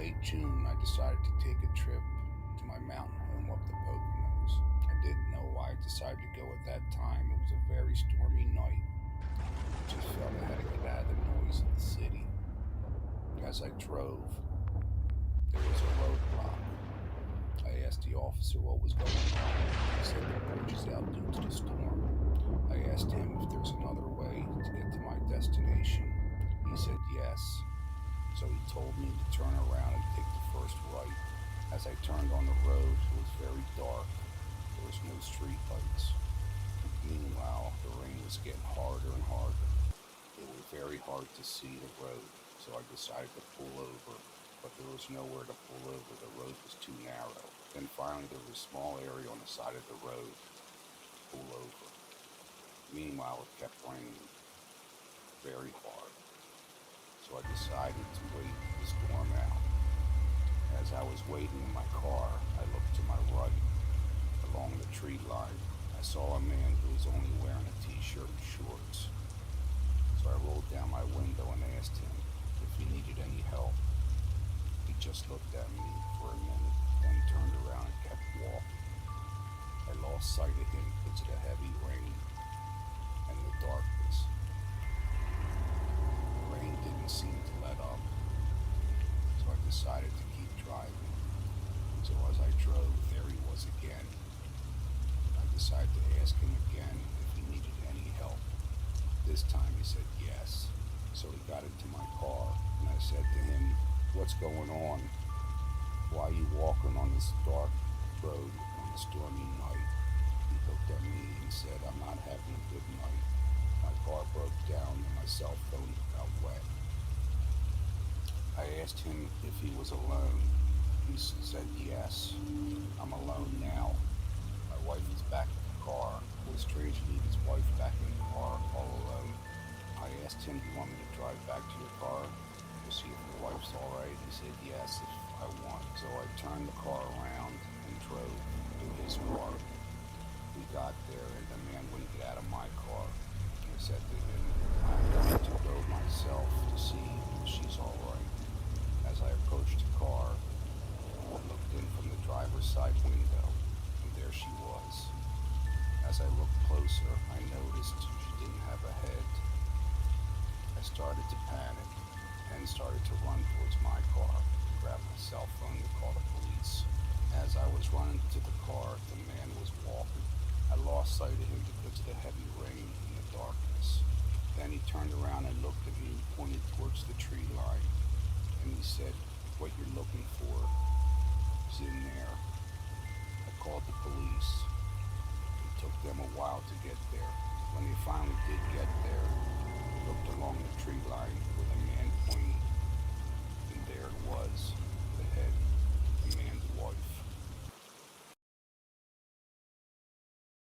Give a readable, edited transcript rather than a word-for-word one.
late June, I decided to take a trip to my mountain home up the Poconos. I didn't know why I decided to go at that time. It was a very stormy night. I just felt I had to get out of the noise of the city. As I drove, there was a roadblock. I asked the officer what was going on. He said the bridge is out due to the storm. I asked him if there's another way to get to my destination. He said yes. So he told me to turn around and take the first right. As I turned on the road, it was very dark. There was no street lights. Meanwhile, the rain was getting harder and harder. It was very hard to see the road, so I decided to pull over, but there was nowhere to pull over. The road was too narrow. Then finally there was a small area on the side of the road to pull over. Meanwhile, it kept raining very hard. So I decided to wait the storm out. As I was waiting in my car, I looked to my right. Along the tree line, I saw a man who was only wearing a t-shirt and shorts. So I rolled down my window and asked him if he needed any help. He just looked at me for a minute, then turned around and kept walking. I lost sight of him because of the heavy rain and the darkness. The rain didn't seem to let up, so I decided to keep driving. So as I drove, there he was again. I decided to ask him again if he needed any help. This time he said yes. So he got into my car, and I said to him, "What's going on? Why are you walking on this dark road on a stormy night?" He looked at me and said, "I'm not having a good night. My car broke down and my cell phone got wet." I asked him if he was alone. He said yes. "I'm alone now. My wife is back in the car." It was strange to leave his wife back in the car all alone. I asked him, "Do you want me to drive back to your car to see if your wife's alright?" He said yes, if I want. So I turned the car around and drove to his car. We got there and the man wouldn't get out of my car. I said to him, "I'm going to go myself to see if she's alright." As I approached the car, I looked in from the driver's side window, and there she was. As I looked closer, I noticed she didn't have a head. I started to panic and started to run towards my car, grab my cell phone to call the police. As I was running to the car, the man was walking. I lost sight of him because of the heavy rain and the darkness. Then he turned around and looked at me and pointed towards the tree line. And he said, "What you're looking for is in there." I called the police. It took them a while to get there. When they finally did get there, they looked along the tree line where the man pointed